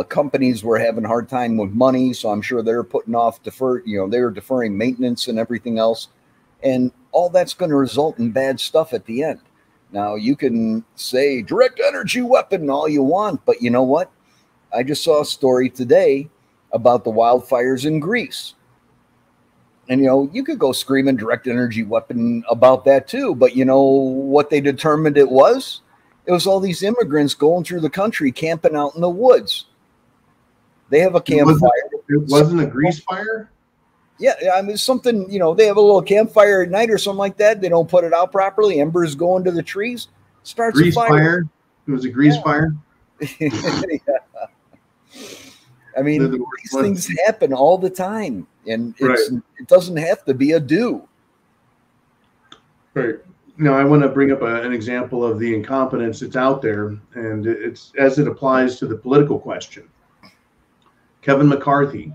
S4: Companies were having a hard time with money, so I'm sure they're putting off they were deferring maintenance and everything else. And all that's going to result in bad stuff at the end. Now, you can say direct energy weapon all you want, but you know what? I just saw a story today about the wildfires in Greece. And, you could go screaming direct energy weapon about that too. But you know what they determined it was? It was all these immigrants going through the country, camping out in the woods. They have a campfire.
S3: It wasn't a grease fire?
S4: Yeah, I mean, something, they have a little campfire at night or something like that. They don't put it out properly. Embers go into the trees. Starts
S3: grease
S4: a fire.
S3: Fire? It was a grease fire?
S4: Yeah. I mean, these things happen all the time, and it doesn't have to be a do.
S3: Right. Now, I want to bring up an example of the incompetence that's out there, and it's as it applies to the political question. Kevin McCarthy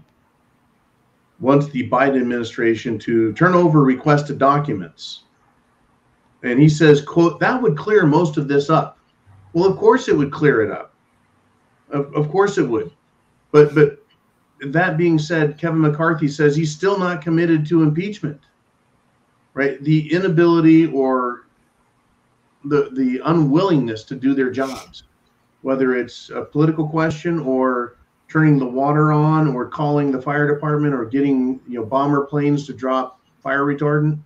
S3: wants the Biden administration to turn over requested documents. And he says, quote, that would clear most of this up. Well, of course it would clear it up. Of course it would. But that being said, Kevin McCarthy says he's still not committed to impeachment, right? The inability or the unwillingness to do their jobs, whether it's a political question or turning the water on or calling the fire department or getting bomber planes to drop fire retardant.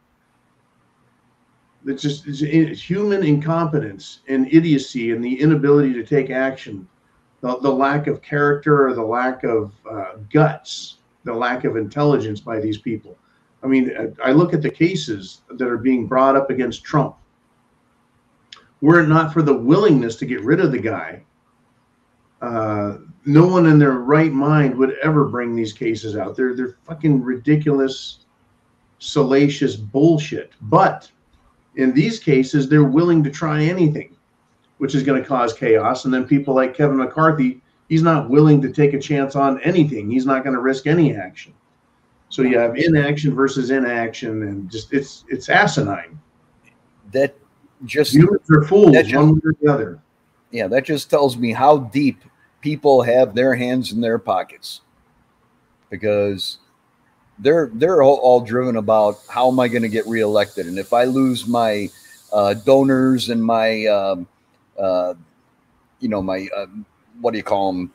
S3: It's human incompetence and idiocy and the inability to take action. The lack of character or the lack of guts, the lack of intelligence by these people. I mean, I look at the cases that are being brought up against Trump. Were it not for the willingness to get rid of the guy, no one in their right mind would ever bring these cases out. They're fucking ridiculous, salacious bullshit. But in these cases, they're willing to try anything, which is going to cause chaos. And then people like Kevin McCarthy, he's not willing to take a chance on anything. He's not going to risk any action. So you have inaction versus inaction, and just it's asinine.
S4: That just
S3: humans are fools, one way or the other.
S4: Yeah, that just tells me how deep people have their hands in their pockets, because they're all driven about how am I going to get reelected, and if I lose my donors and my my what do you call them,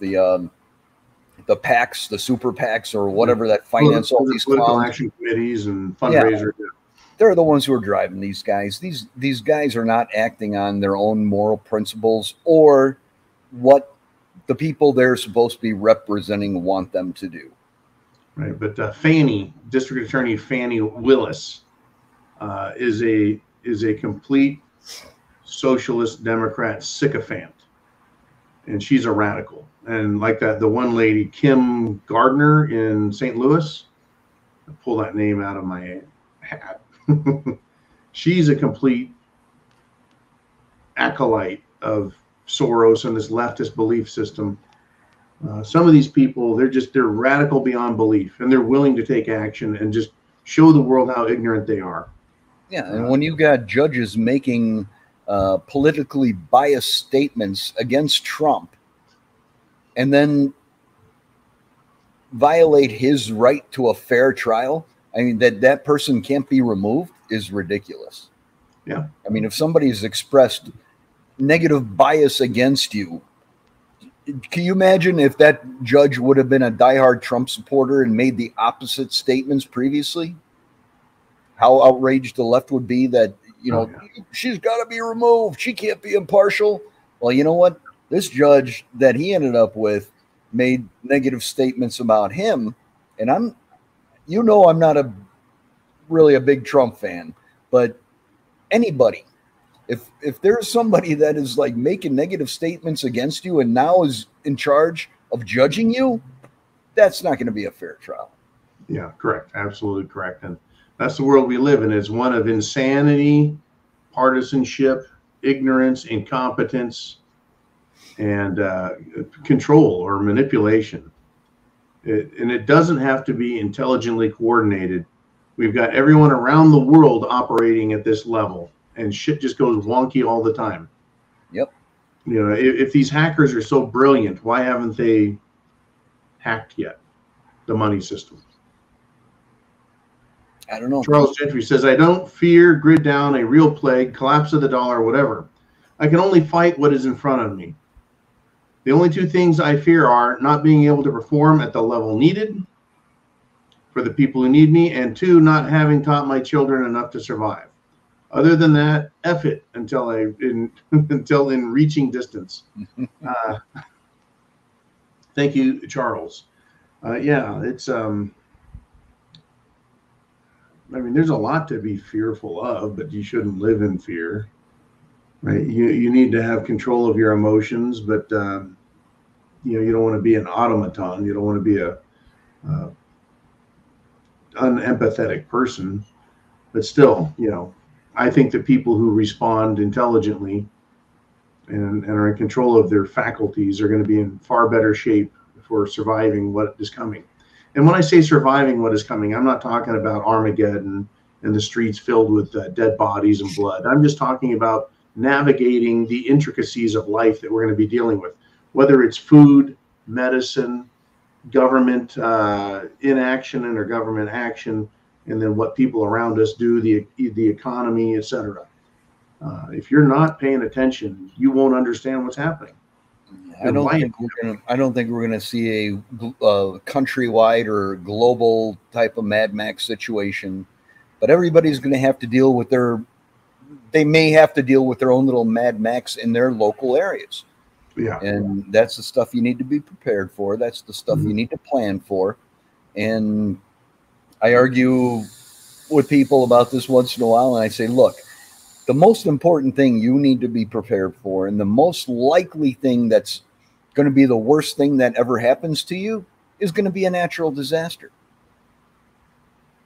S4: the PACs, the super PACs, or whatever that finance all these
S3: political action committees and fundraisers. Yeah.
S4: They're the ones who are driving these guys. These guys are not acting on their own moral principles or what the people they're supposed to be representing want them to do.
S3: Right, but District Attorney Fannie Willis, is a complete socialist Democrat sycophant, and she's a radical. And like that, the one lady, Kim Gardner in St. Louis, I pull that name out of my hat. She's a complete acolyte of Soros and this leftist belief system. Some of these people, they're radical beyond belief, and they're willing to take action and just show the world how ignorant they are.
S4: Yeah, and when you've got judges making politically biased statements against Trump and then violate his right to a fair trial, I mean, that person can't be removed is ridiculous.
S3: Yeah.
S4: I mean, if somebody's expressed negative bias against you, can you imagine if that judge would have been a diehard Trump supporter and made the opposite statements previously? How outraged the left would be that, she's got to be removed. She can't be impartial. Well, you know what? This judge that he ended up with made negative statements about him. And I'm not really a big Trump fan, but anybody, if there's somebody that is like making negative statements against you and now is in charge of judging you, that's not going to be a fair trial.
S3: Yeah, correct. Absolutely correct. And That's the world we live in. It's one of insanity, partisanship, ignorance, incompetence, and control or manipulation. And it doesn't have to be intelligently coordinated. We've got everyone around the world operating at this level, and shit just goes wonky all the time.
S4: Yep.
S3: You know, if these hackers are so brilliant, why haven't they hacked yet the money system?
S4: I don't know.
S3: Charles Gentry says, I don't fear grid down, a real plague, collapse of the dollar, whatever. I can only fight what is in front of me. The only two things I fear are not being able to perform at the level needed for the people who need me, and two, not having taught my children enough to survive. Other than that, F it until until in reaching distance. Thank you, Charles. Yeah, it's I mean, there's a lot to be fearful of, but you shouldn't live in fear, right? You need to have control of your emotions, but you know, you don't want to be an automaton. You don't want to be a unempathetic person. But still, you know, I think the people who respond intelligently and are in control of their faculties are going to be in far better shape for surviving what is coming. And when I say surviving what is coming, I'm not talking about Armageddon and the streets filled with dead bodies and blood. I'm just talking about navigating the intricacies of life that we're going to be dealing with, whether it's food, medicine, government inaction and or government action, and then what people around us do, the economy, etc. If you're not paying attention, you won't understand what's happening.
S4: I don't think we're gonna see a countrywide or global type of Mad Max situation, but everybody's gonna have to deal with they may have to deal with their own little Mad Max in their local areas.
S3: Yeah.
S4: And that's the stuff you need to be prepared for. That's the stuff you need to plan for. And I argue with people about this once in a while, and I say, look, the most important thing you need to be prepared for, and the most likely thing that's going to be the worst thing that ever happens to you, is going to be a natural disaster.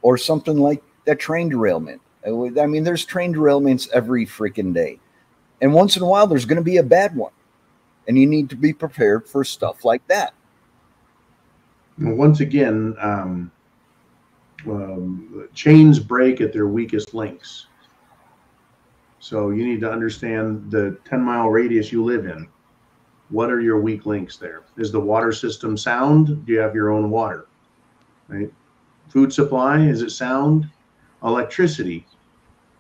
S4: Or something like that train derailment. I mean, there's train derailments every freaking day. And once in a while, there's going to be a bad one. And you need to be prepared for stuff like that.
S3: Once again, chains break at their weakest links. So you need to understand the 10-mile radius you live in. What are your weak links there? Is the water system sound? Do you have your own water? Right? Food supply, is it sound? Electricity.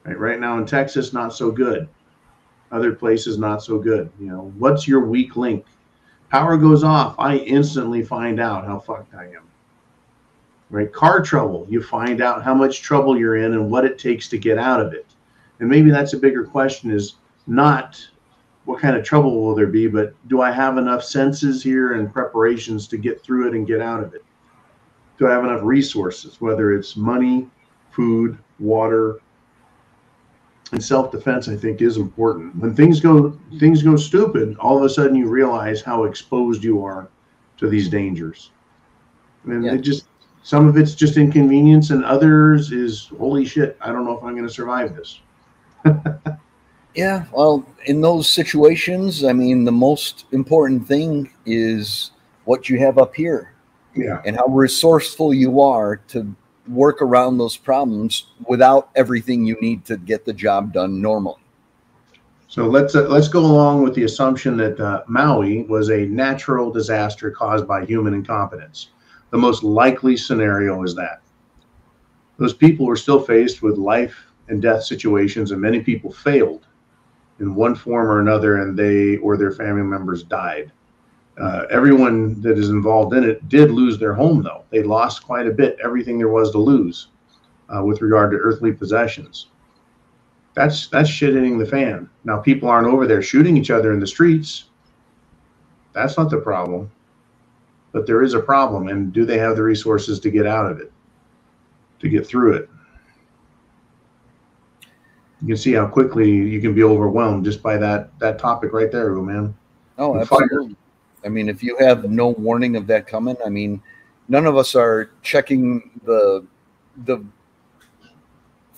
S3: Right now in Texas, not so good. Other places, not so good. You know, what's your weak link? Power goes off, I instantly find out how fucked I am. Right? Car trouble, you find out how much trouble you're in and what it takes to get out of it. And maybe that's a bigger question, is not what kind of trouble will there be, but do I have enough senses here and preparations to get through it and get out of it? Do I have enough resources, whether it's money, food, water? And self-defense, I think, is important. When things go stupid, all of a sudden you realize how exposed you are to these dangers. And it just, some of it's just inconvenience, and others is, holy shit, I don't know if I'm going to survive this.
S4: Yeah, well, in those situations, I mean, the most important thing is what you have up here.
S3: Yeah.
S4: And how resourceful you are to work around those problems without everything you need to get the job done normally.
S3: So let's go along with the assumption that Maui was a natural disaster caused by human incompetence. The most likely scenario is that those people were still faced with life and death situations, and many people failed in one form or another, and they or their family members died. Everyone that is involved in it did lose their home, though. They lost quite a bit, everything there was to lose with regard to earthly possessions. That's shit hitting the fan. Now, people aren't over there shooting each other in the streets. That's not the problem. But there is a problem, and do they have the resources to get out of it, to get through it? You can see how quickly you can be overwhelmed just by that topic right there, man.
S4: Oh, absolutely. I mean, if you have no warning of that coming, I mean, none of us are checking the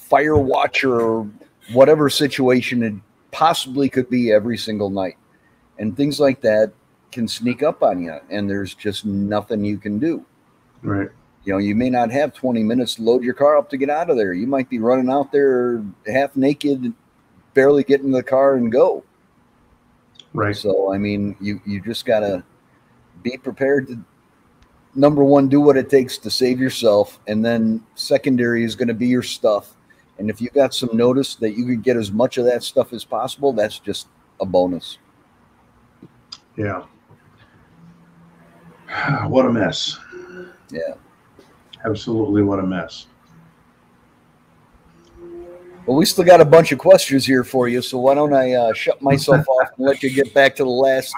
S4: fire watch or whatever situation it possibly could be every single night. And things like that can sneak up on you, and there's just nothing you can do.
S3: Right.
S4: You know, you may not have 20 minutes to load your car up to get out of there. You might be running out there half naked, barely get in the car and go.
S3: Right.
S4: So, I mean, you just got to be prepared to, number one, do what it takes to save yourself. And then secondary is going to be your stuff. And if you got some notice that you could get as much of that stuff as possible, that's just a bonus.
S3: Yeah. What a mess.
S4: Yeah.
S3: Absolutely what a mess.
S4: Well, we still got a bunch of questions here for you, so why don't I shut myself off and let you get back to the last.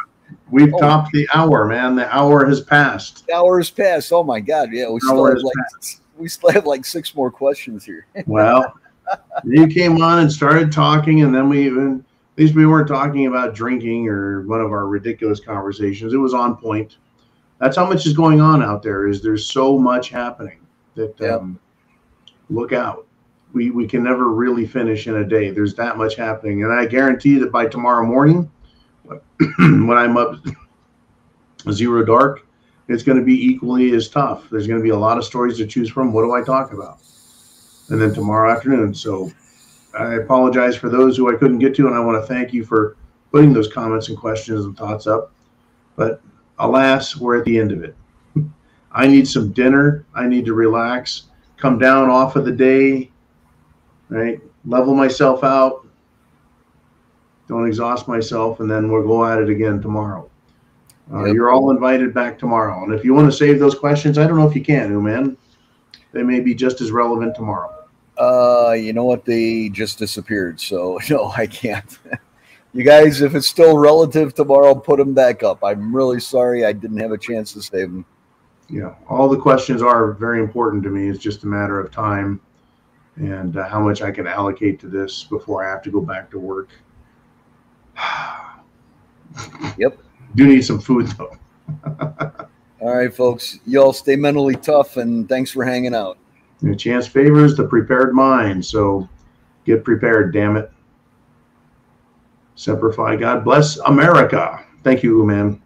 S3: We've topped the hour, man. The hour has passed.
S4: The hour has passed. Oh my God! Yeah, we still have like 6 more questions here.
S3: Well, you came on and started talking, and then at least we weren't talking about drinking or one of our ridiculous conversations. It was on point. That's how much is going on out there. There's so much happening that look out. We can never really finish in a day. There's that much happening. And I guarantee that by tomorrow morning, when I'm up zero dark, it's going to be equally as tough. There's going to be a lot of stories to choose from. What do I talk about? And then tomorrow afternoon. So I apologize for those who I couldn't get to, and I want to thank you for putting those comments and questions and thoughts up. But alas, we're at the end of it. I need some dinner. I need to relax, come down off of the day, right? Level myself out. Don't exhaust myself, and then we'll go at it again tomorrow. You're all invited back tomorrow. And if you want to save those questions, I don't know if you can, man. They may be just as relevant tomorrow.
S4: You know what? They just disappeared. So no, I can't. You guys, if it's still relative tomorrow, put them back up. I'm really sorry I didn't have a chance to save them.
S3: Yeah, all the questions are very important to me. It's just a matter of time and how much I can allocate to this before I have to go back to work.
S4: Yep.
S3: Do need some food, though.
S4: All right, folks. Y'all stay mentally tough, and thanks for hanging out.
S3: And a chance favors the prepared mind, so get prepared, damn it. Semper Fi. God bless America. Thank you, man.